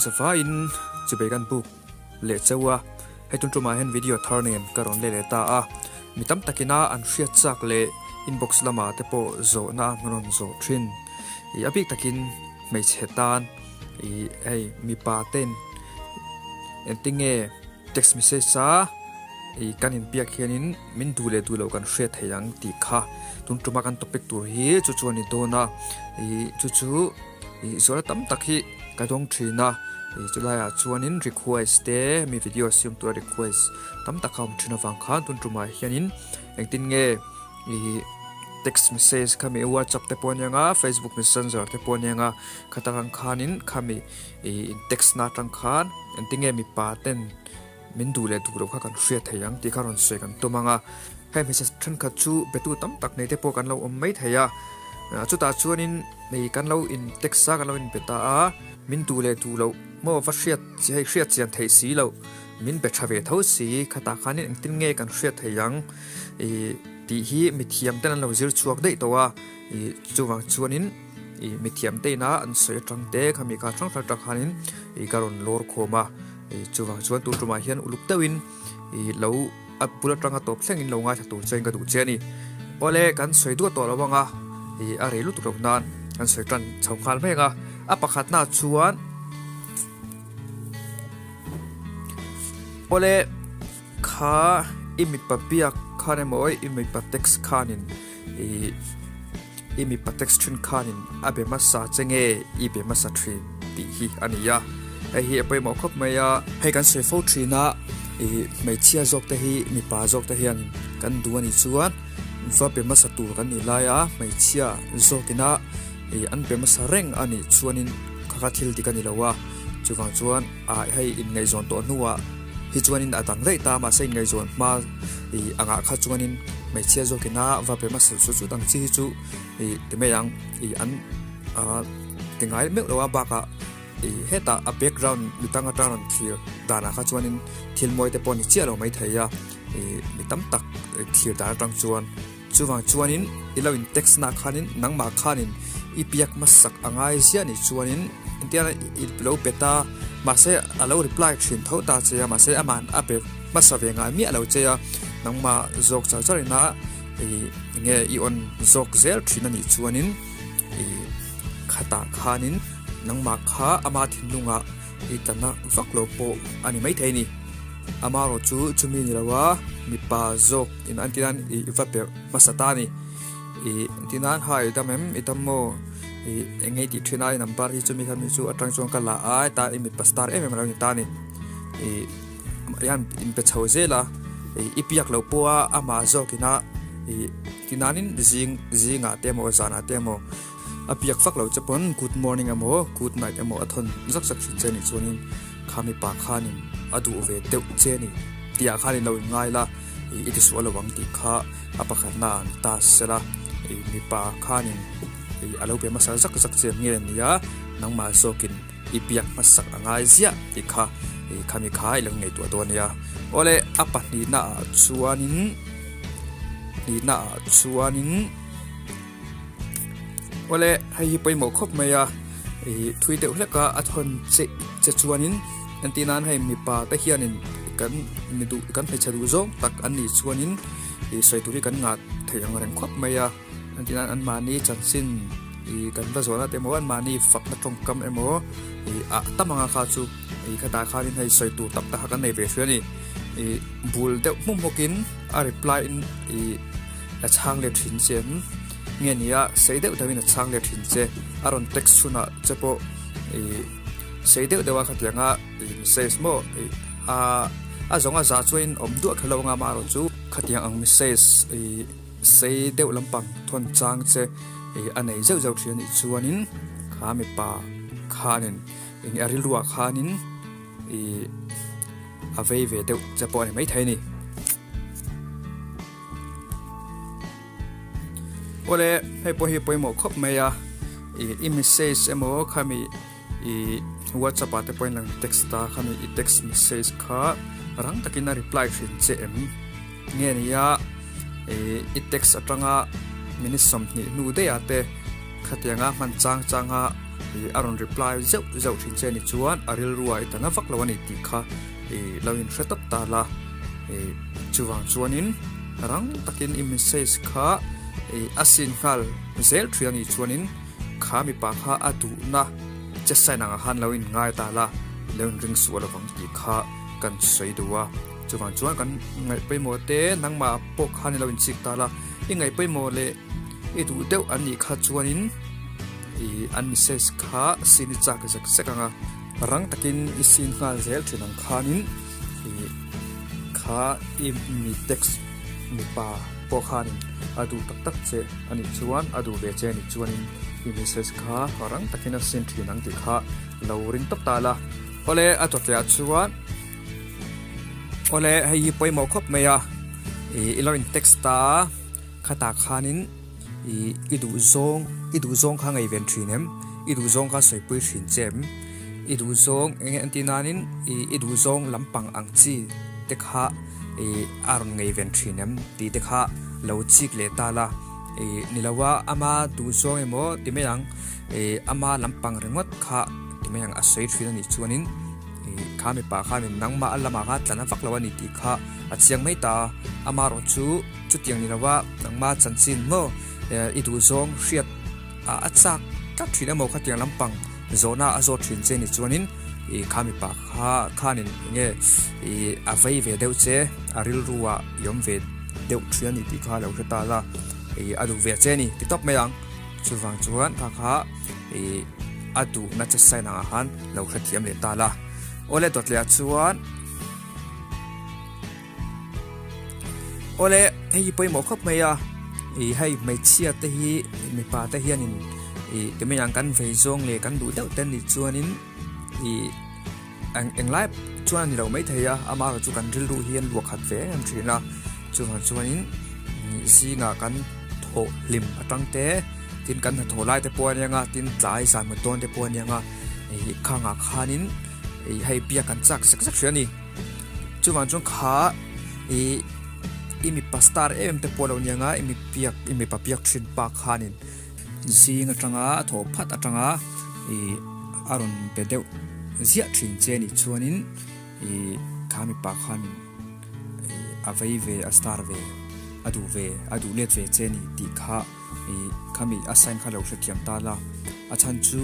zafa in chubegan book le chawa hetun tuma hen video tharnen karon le ta a mitam takina an hriat chak le inbox lama te po zo na manon zo thin I abik takin mei chetan ai mi pa ten entinge text message sa kanin piak hianin min dule dulo kan hriat theyang ti kha tun tuma kan topic tur hi chu chu ani dona chu zora tam takhi ka dong thina chulaya chuanin request te mi video sim tu request tam takam thina wang khan tun tuma hianin engtin nge text message kami WhatsApp te ponyanga Facebook Messenger te ponyanga khatarang khanin kami text na tang khan entinge mi paten min dule duro kha kan hriat theyang ti karon se kan tomanga hai message than kha chu betu tam tak nei te po kan lo om mai theya chuta chuanin nei kan lo in text sa kan lo in beta a min dule tu lo mo va hriat chi hai hriat chian thei si lo min be thave tho si khata khanin engtin nge kan hriat theyang ti hi mithiam ten lo zir chuak dei towa chuwang chuanin mithiam te na an soi tang te khami ka thang thak khanin karon lor khoma chuwang chuan tu tuma hian uluk tawin lo apula tanga top thlengin lo nga thatu cheng ka du cheni ole kan soi du to lawanga a reilu tu nan an soi tan chawkhal mega a pakhat na chuan ole kha imi papia khane moi imi patex khanin imi patex thin khanin abe masa chenge ibe masa thri ti hi ania hi apai mo khop maya he kan se fo thina mai chia jok te hi mi pa jok te hian kan duani chuan va be masa tur kan ni laya mai chia zokina an be masa reng ani chuanin kha thil ti kan ni lawa chuwang chuan a hei in ngai zon to nuwa hi chuanin atang rei ta ma sei ngai zon ma anga kha chuanin mai chia zokina va be masa su chu tang chi chu te meyang an tingai mek lawa ba ka heta a background mitanga taran clear dana kha chuanin thil moi te pon chi alo mai theya mitam tak clear da tang chuan chuwang chuanin ilawin text na khanin nangma khanin ipiak masak angai siani chuanin intiana ilo beta mase alo reply thin tho ta cheya mase aman ape masavenga mi alo cheya nangma jok cha charina nge I on jok zel thina ni chuanin khata khanin nangma kha ama thinlunga itana vaklo po ani mai theini amaro chu chumi ni lawa mi pa jok in antinan ivape masatani tinan hai damem itammo engei ti thina number hi chumi khami chu atang chong kala a ta imi pastar em em ni tani yan in pe chawzela ipiak lo po ama jokina tinanin zinga temo zana temo apiak fak lo chapon good morning amo good night amo athon zak zak cheni chuanin khami pa khanin adu ve teu cheni tia khanin lo ngai la it is all wang ti kha apakhat na ta sela mi pa khanin alo be masa zak zak che nge nia nangma zokin ipiak masak angai zia ti kha khami khai lo ngei to nia ole apat ni na chuanin ole hai poi mo khop maya thui te ulaka athon che chuanin antinan hai mi pa ta hianin kan midu kan phei chadu zo tak ani chuanin soituri kan nga theyang reng khop maya antinan an mani chansin kan va zona te mo an mani fak na tong kam emo a tamanga kha chu khata khanin hai soitu tak ta kan nei ve shani bul de mumokin a reply in a chang le thin chen nge nia seideu dawin a chang le thin che aron text suna chepo seideu dewa khatianga message mo a zonga za chuin omdu khalonga ma ro chu khatiang ang message seideu lampang thon chang che anei zeu zeu thian I chuanin khami pa khanin eng arilwa khanin avei ve deu chepo ani mai thaini ole hei po mo khop meya I message emo khami WhatsApp ate point lang text ta khami text message kha rang takina reply thin che em nge nia text atanga minisom ni nu de ate khatianga man changa aron reply zau zau thin che ni chuan aril ruai tanga vak lo ani ti kha loin hretop ta la chuwang chuanin rang takin i message kha asin khal zel thiang i chuanin kha mi pa kha adu na chesai na han loin ngai ta la leun ring su lo wang ti kha kan sei duwa chuwang chuan kan ngai pe mo te nang ma pok khan loin sik ta la i ngai pe mo le i du deuh an ni kha chuanin an message kha sin chak zak sekanga rang takin i sin khal zel thinang khanin kha i mi text mi pa pok khanin adu tak tak che ani chuan adu ve che ni chuanin i message kha rang takin a sin thinang ti kha lo ring top ta la ole atot ya chuan ole hei poimo khop meya iloin text ta khata khanin idu zong kha ngai ven thinem idu zong kha soipui thin chem idu zong antinanin idu zong lampang angchi te kha aron ngai ven thinem ti te kha lo chik le ta la nilawa ama du zong emo timeyang ama lampang rengot kha timeyang asoi thin ani chuanin kha mi pa kha min nangma alama kha tlana vaklawani ti kha achiang mai ta ama ro chu tiang nilawa nangma chanchin mo idu zong hriat achak ka thina mo kha tiang lampang zona azo thin che ni chuanin kha mi pa khanin nge avei ve deuh che aril ruwa yom ve deuh thian ni ti kha lo ta la adu ve che ni ti top mayang chuwang chuan kha adu na cha sai na han lo thiam le ta la ole dot le chuan ole hei poi mo khop meya hei mai chia te hi mi pa te hianin te me yang kan vei zong le kan du deuh ten ni chuanin ang lai chuan ni lo mai theya ama ro chu kan ril ru hian luak khat ve am thina chuanin zinga kan tho lim atang te tin kan tho lai te pawh anga tin tlai san ma ton te pawh anga khanga khanin hei pia kan chak sak sak thani chuan kha imi pastar em te polo nyanga imi papiak thin pa khanin zinga tanga tho phat atanga aron pedeu zia thin che ni chuanin khami pa khanin avei ve astar ve adu let ve che ni ti kha khami assign kha lo thiam ta la achan chu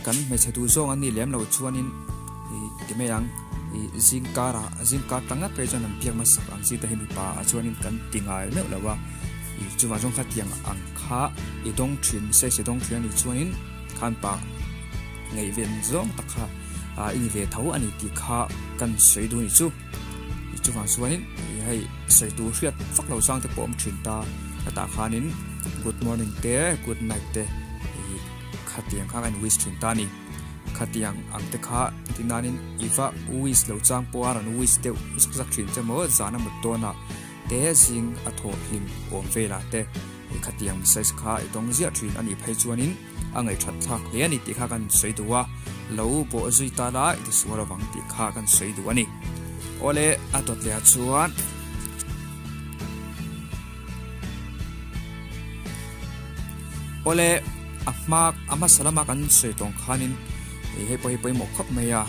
kan me chatu zong ani lem lo chuanin timeyang zingka tanga prejan am piak masak ang si tahimi pa chuanin kan tingai me lawa chuwa jong kha tiang ang kha idong thin se dong thian ni chuanin khan pa ngei ven zong takha ini ve thau ani ti kha kan sei du ni chu chuwa chuanin hei sei tu hriat fak lo sang te pom thin ta ta khanin good morning te good night te kha tiang kha an wish thin ta ni khatiang angte kha tinanin iwa uis lo chang poaran uis te sak thin chemo zana mutona te jing atho him om vela te khatiang size kha idong zia thin ani phai chuanin angai that thak le ani ti kha kan sei duwa lo bo azui ta la it swara wang ti kha kan sei du ani ole atot le chuan ole ama salama kan sei tong khanin hei poi mo khop meya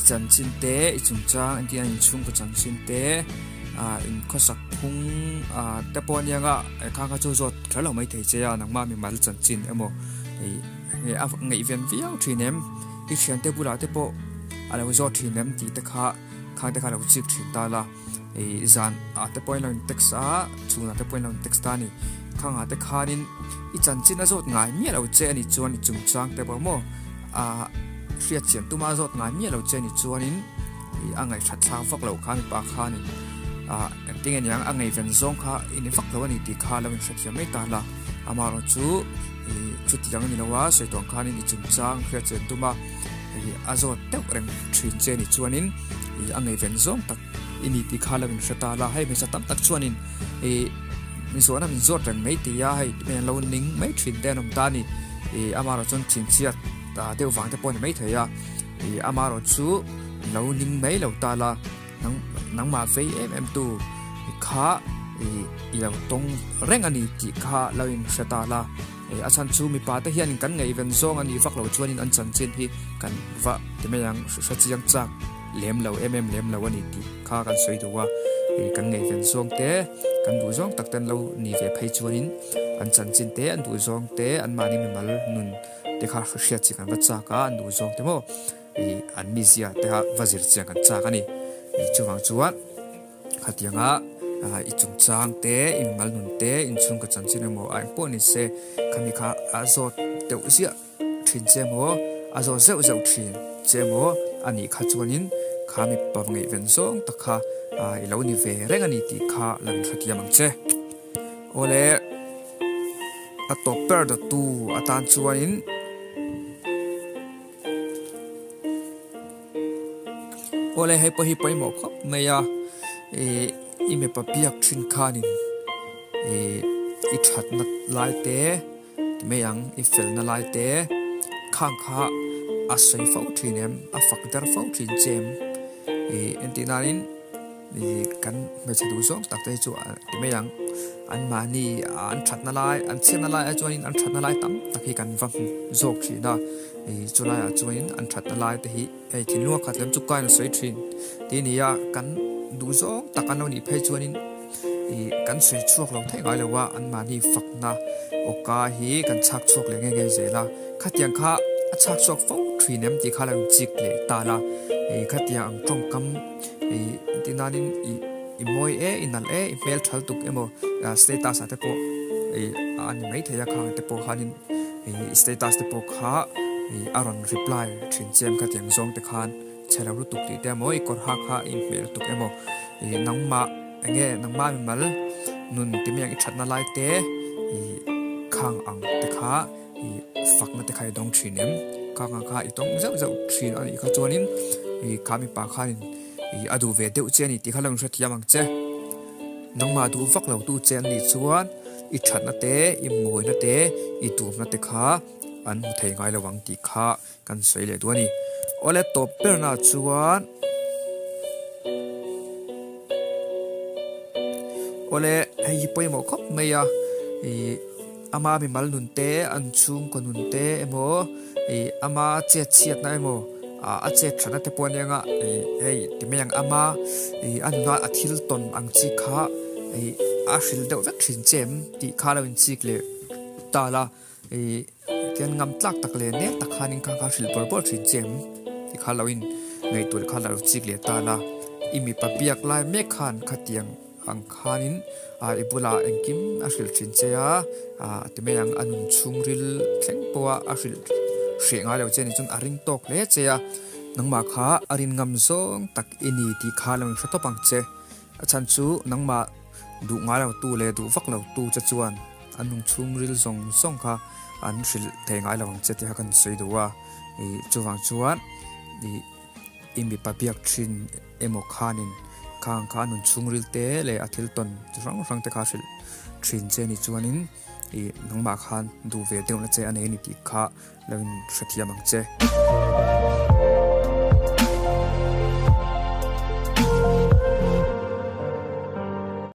chan chin te chung chang antian in chung ko chan chin te in khosak phung te pon yanga kha chu zot khalo mai thei che ya nang ma mi mal chan chin emo ngai event viau thinem i khian te bula te po ala zo thinem ti te kha lo chip thin ta la zan te point line text chuna te point line text ta ni khanga te khanin i chan chin azot ngai mi lo che ani chuan i chung chang te bo mo hriat chiam tuma zot ngai mi lo che ni chuanin angai that thang vak lo khan pa khanin tingen yang angai ven zong kha in vak lo ani ti kha lo in hriat mai ta la amaro chu tiang ni lawa sei tong khanin i chung chang hriat chen tuma azot te reng thin che ni chuanin angai ven zong tak ini ti kha lo in hriat ta la hai me sa tam tak chuanin min so na min zot rang mai ti ya hai men lo ning mai thin den om ta ni amaro chon chin chiat ta deu wang te pon mai thaya amaro chu lo ning mai lo ta la nang ma fei mm2 kha i lo tong reng ani ti kha lo in sata la achan chu mi pa te hian kan ngei ven zong ani vak lo chuanin an chan chin hi kan va teme yang sa chiang chak lem lo lem lo ani ti kha kan soi duwa kan ngei ven zong te kan du zong tak tan lo ni ve phei chuanin an chan chin te an du zong te an mani mi mal nun te kha hria chi kan va cha ka an du zong te mo an mi zia te ha vazir chiang kan cha ani chuwang chuan khatianga i chung chang te in mal nun te in chung ka chan chin mo ai po ni se khami kha azot te zia thin che mo azot zeu thin che mo ani kha chuanin khami paw ngei ven zong ta kha i lo ni ve reng ani ti kha lan thatiam ang che ole a to per da tu atan chuanin ole hei po hi poi mo khop meya i me pa piak thin khanin i that na lai te me yang i fel na lai te khang kha a sei fo thinem a fak dar fo thin chem entinarin kan me che du zong tak te chu me yang an mani an that na lai an chen na lai a chuanin an that na lai tam takhi kan va zok thi na chulai a chuanin an that na lai te hi thin lu khat lem chu kai na sei thin ti ni ya kan du zong takan lo ni phei chuanin kan sei chuak lo thai ngai lo wa an mani fak na oka hi kan chak chuak le nge zela khatiang kha a chak chuak fo thinem ti khala chik le ta la khatiang ang tong kam tinanin i moi inal email thal tuk emo status ate po an mai theya kha te po hanin status te po kha aron reply thin chem khatiang zong te khan chela ru tuk ti te moi kor ha kha email tuk emo nangma nangma mi mal nun timyang i thatna lai te khang ang te kha fak na te khai dong thinem kha i tong zau thin ani kha chuanin khami pa khanin adu ve deuh cheni ti khalang thatiam ang che nangma du vak lo tu chen ni chuan i thatna te i moi na te i tum na te kha an mu thei ngai lawang ti kha kan soi le duani ole top per na chuan ole hei poi mo khop meya ama mi mal nun te an chung ko nun te emo ama che chiat na emo a che thana te pon yanga ti me yang ama an nga athil ton ang chi kha a hril deuh vek thin chem ti kha lo in chik le ta la tian ngam tlak tak le ne tak khanin kha hril por thin chem ti kha lo in ngai tur kha lo chik le ta la imi pa piak lai me khan khatiang ang khanin ibula engkim a hril thin che ti me yang anun chung ril thleng poa a hril hrenga lo chen chun aring tok le che nangma kha arin ngam zong tak ini ti kha lo thto pang che achan chu nangma du nga lo tu le du vak lo tu cha chuan anung chung ril zong kha an hril the ngai lo che ti ha kan sei duwa chuwang chuan imi papiak thin emo khanin khang kha nun chung ril te le athil ton rang te kha hril thin che ni chuanin nangma khan du ve deuh na che ane ni ti kha lawin thatiam ang che